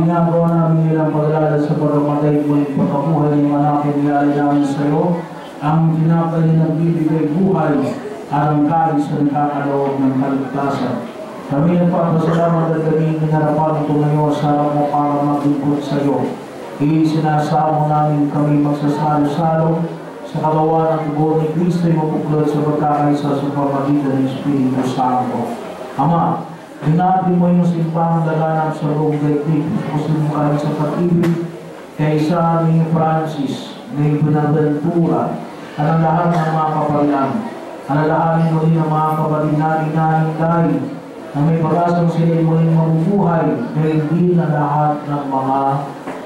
Ginagawa namin nilang pag-alala sa pagkamatay mo yung pagkabuhay ng anak at niyari namin sa iyo, ang tinapay na nagbibigay buhay at ang kalis sa nagkakaloob ng kaligtasan. Kami nagpapasalamat at kami hinarapan ito ngayon sa harap mo para maglingkod sa iyo. Isinasamo namin kami magsasalo-salo sa katawan ng dugo ni Kristo yung mapuklod sa pagkakaisa sa pamagitan ng Espiritu Santo. Ama, hinapin mo yung simpangang laganap sa buong daigdig. Pusin mo kayo sa pag-ibig kay isa ni Francis, ni Buenaventura, at ang lahat ng mga kapalian. Alalahanin mo rin ang mga kapatid natin nahin na may pag-asang sila mo rin mabubuhay dahil din na lahat ng mga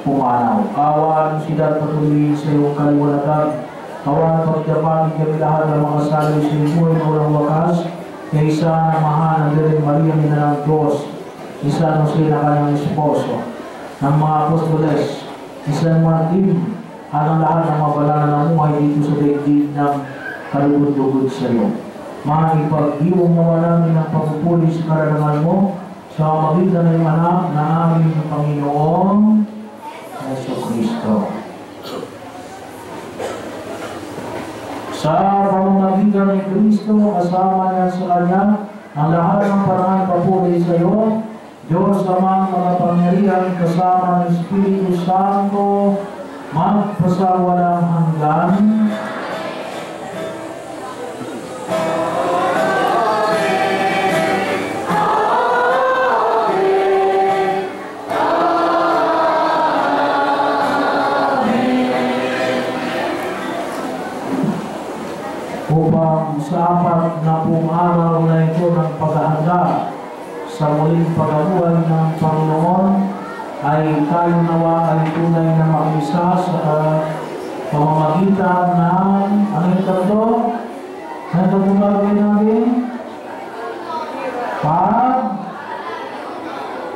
pumanaw. Awaan sila at patuloy sa iyong kaliwanagan. Awaan pagdapanin kami lahat ng mga saloy sa iyong buhay na walang wakas. Kaya isa na mahal na Direk Maria Mina ng Diyos, isa na siya na kanyang esposo, ng mga apostoles, isa ng Martin, at ang lahat ng mga bala na namuhay dito sa daigdig ng kalugod-lugod sa iyo. Mga ipag-iwang nawa namin ng pagpupuli sa kararangan mo sa pamagitan ng anak na aming Panginoong Jesucristo. Sa pamamagitan ni Kristo, kasama niya sa Kanya, ang lahat ng parang papuri sa iyo, Diyos Amang makapangyarihan kasama ng Espiritu Santo, magpasawalang hanggan. Upang sa apat na pong araw na ito ng paghahanda sa muling pagkabuhay ng Panginoon ay tayo nawa ay tunay na makisa sa pamamagitan ng ano ito ito? Ano ito tumagay natin?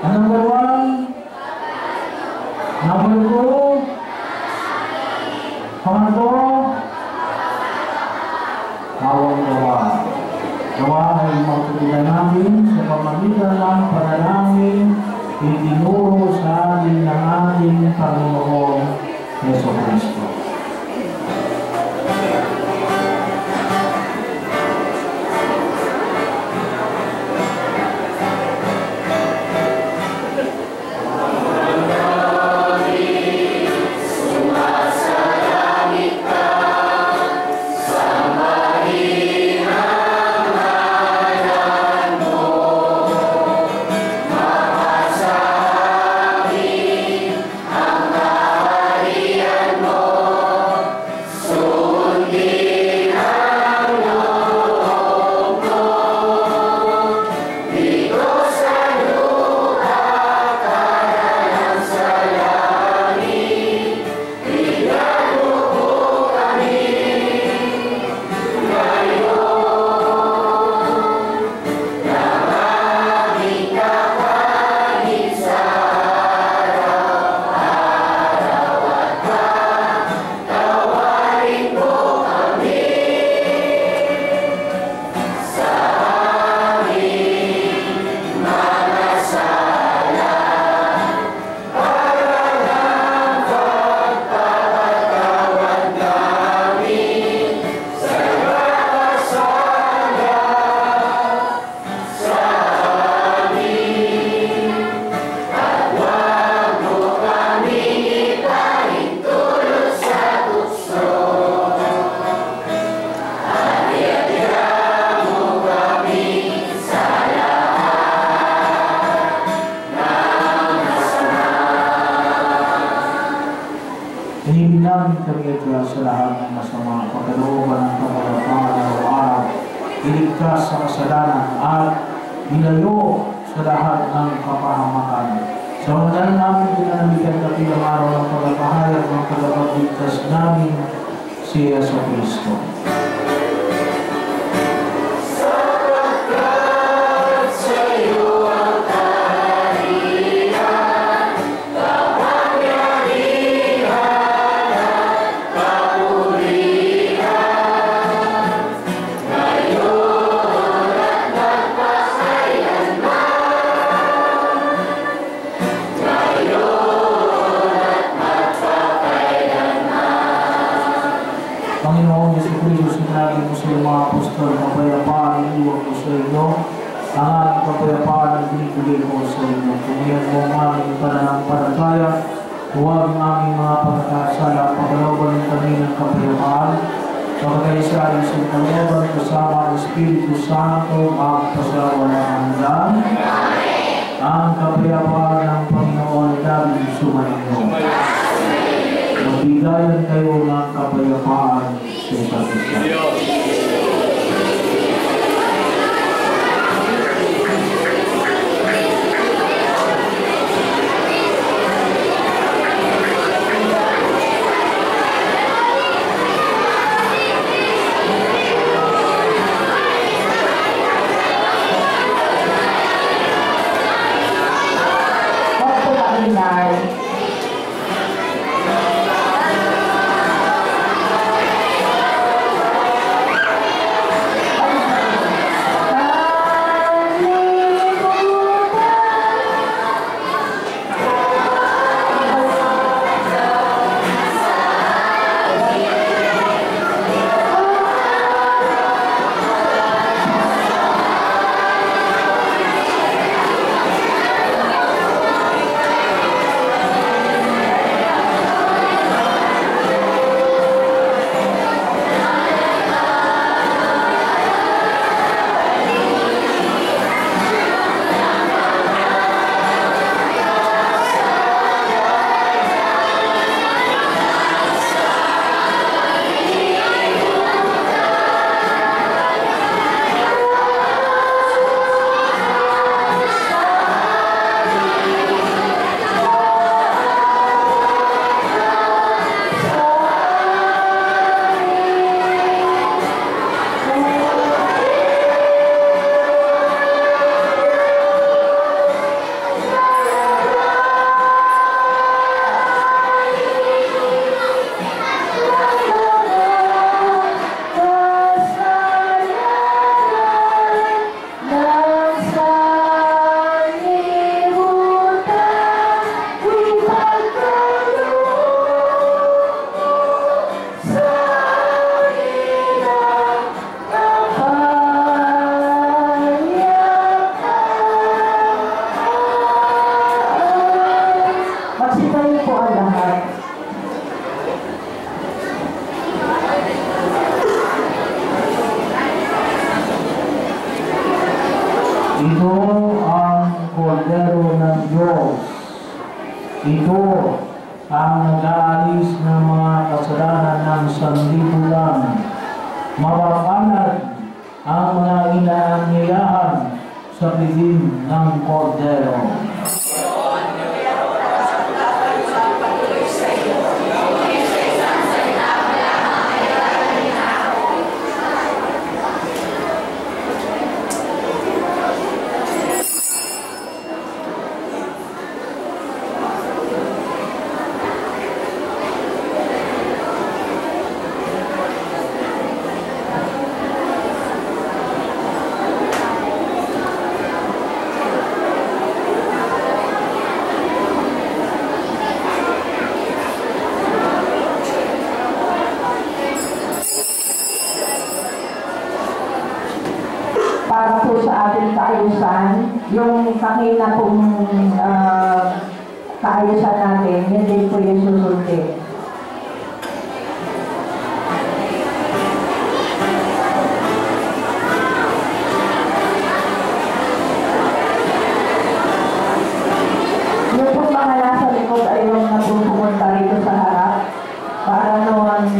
Number 1? Number 2? Pangatlo? Awang nawa ay magtutunan namin sa pamagitan ng panalangin itinuro sa atin ng ating Panginoong Jesucristo. Ang kaharian mo iligtas sa kasalanan at nilayo sa lahat ng kapahamakan. Sa mga namin pinanamigyan na pilang araw ng pagpapahayag ng tagapagligtas namin si Yesu Cristo. Panginoon Yesu Cristo, sinabi mo sa mga apostol, kapayapaan iwan ko sa inyo, ang aking kapayapaan ang binibigay ko sa inyo. Tumiyan mo ang aming pananampalataya, huwag ang aming mga pagkakasala, pagkalooban kami ng kapayapaan, pagkakaisa sa kalooban kasama ang Espiritu Santo, ang pasawalang hanggan. Ang kapayapaan ng Panginoon namin sumainyo. Magbigayan kayo ng kapayapaan sa isa't isa. Ito ang kordero ng Diyos. Ito ang nag-aalis ng mga kasalanan ng sanlibutan. Mapapanad ang mga inaanyayahan sa bibig ng kordero. Para po sa ating kaayusan, yung kanina pong kaayusan natin, yun din po yung susundin. Yung po mga nasa likod ay yung nagpupunta rito sa harap para naman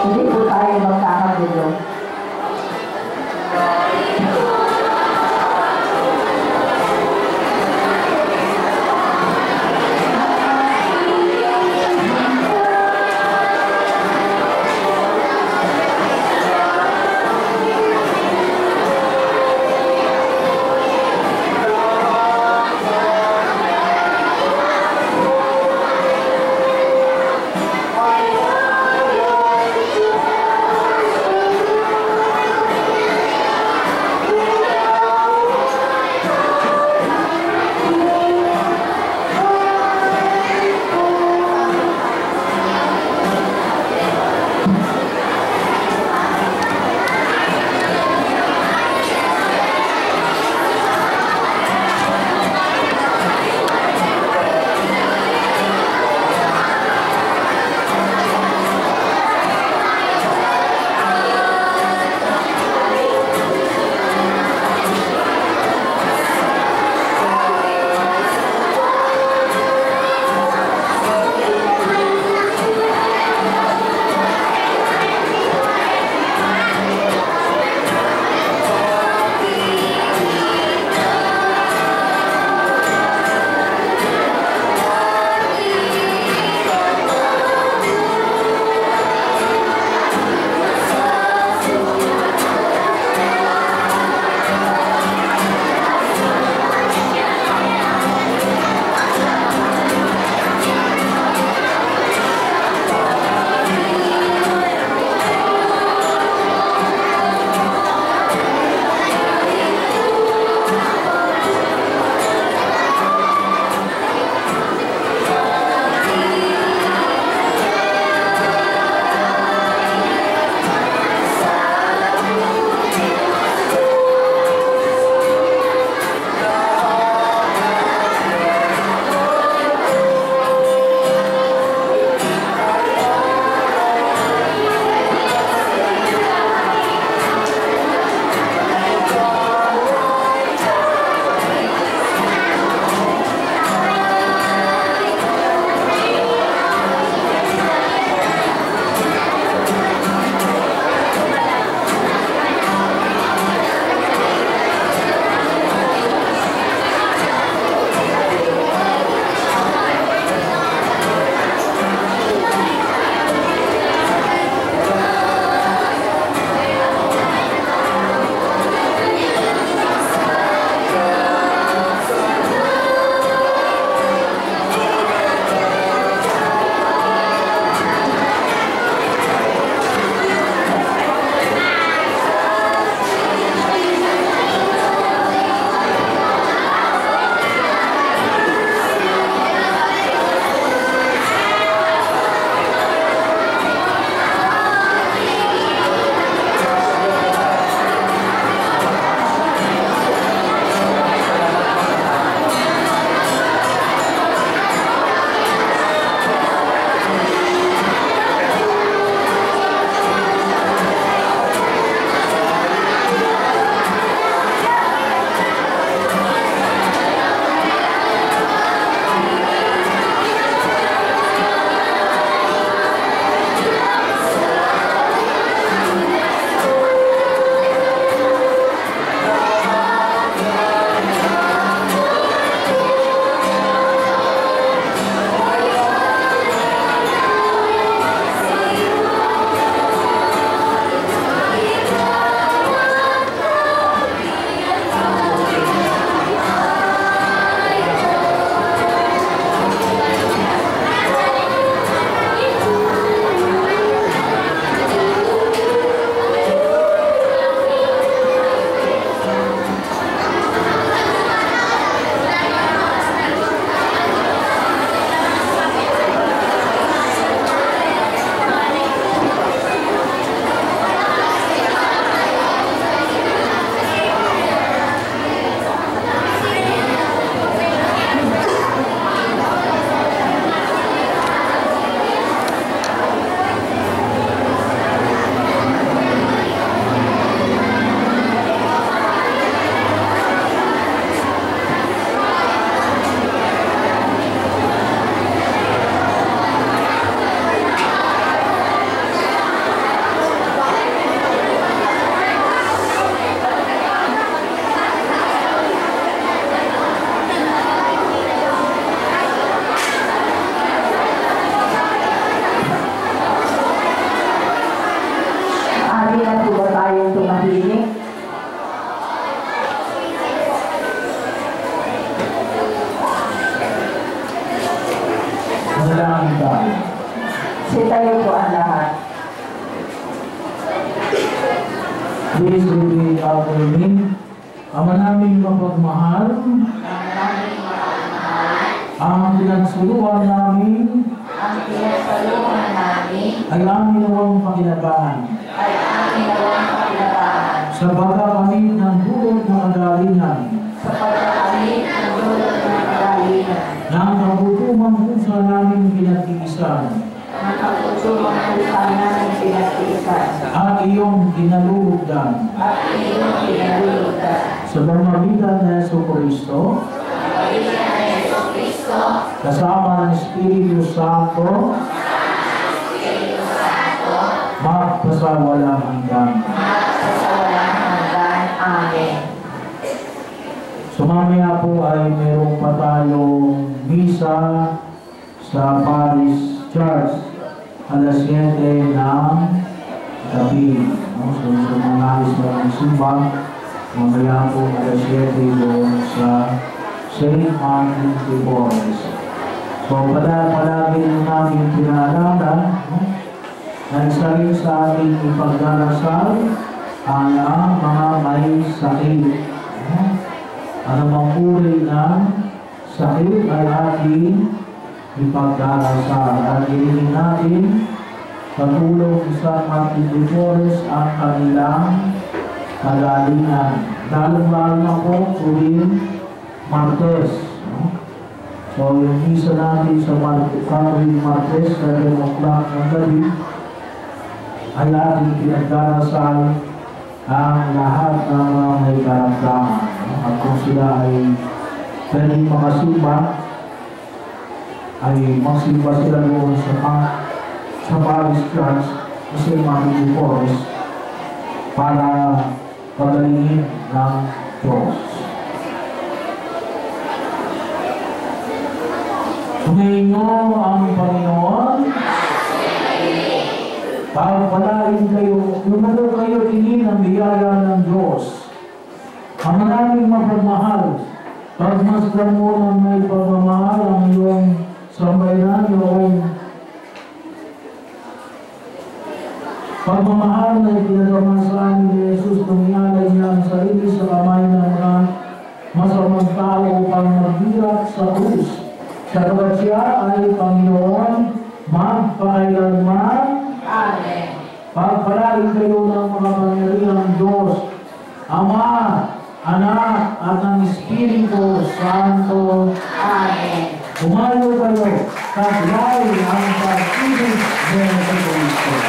hindi po tayo magkakagulo. Please repeat after me. Ama naming mapagmahal, ang pinagsuluhan namin ay aming nawang pakinabangan. Sa pagkakamit ng dulot ng kagalingan, ng kagutumang pusa namin pinag-iisan, at iyong kinalulugdan sa pamamagitan ng Jesucristo, kasama ng Espiritu Santo, magpasawalang hanggan. Amen. So mamaya po ay meron pa tayong misa sa Parish Church alas 7 ng gabi. So mga alis na ng simba, mamaya po alas 7 doon sa St. Martin de Porres. So palagi namin pinaalala na isa rin sa ating ipagdarasal ang mga may sakit. Anumang uri ng sakit ay ating ipagdarasal. At hinihin natin katulong sa Martin de Porres ang kanilang kagalingan. Lalong-lalo na po tuwing Martes. So yung misa natin sa tuwing Martes, 7 o'clock ng gabi, ay ating pinagdarasal ang lahat ng mga may karamdaman. At kung sila ay pwedeng makasimba, ay magsimba sila doon sa Parish Church kasi Martin de Porres para pagalingin ng Diyos. Sumayin niyo ang Panginoon. Pagpalain kayo, lumalo kayo tingin ang biyaya ng Diyos. Ang maraming mapagmahal, pagmasdan mo ng may pagmamahal ang iyong sambayanan, iyong pagmamahal na ipinagawa sa amin ni Jesus nung ialay niya ang sarili sa kamay ng mga masamang tao upang magbirat sa krus. Sapagat siya ay Panginoon, magpakailanman. Amen. Pagpalain kayo ng mga pangyarihang Diyos, Ama, Anak, at ng Espiritu Santo. Amen. Umayo kayo, taglay ang pag-ibig ng Kristo.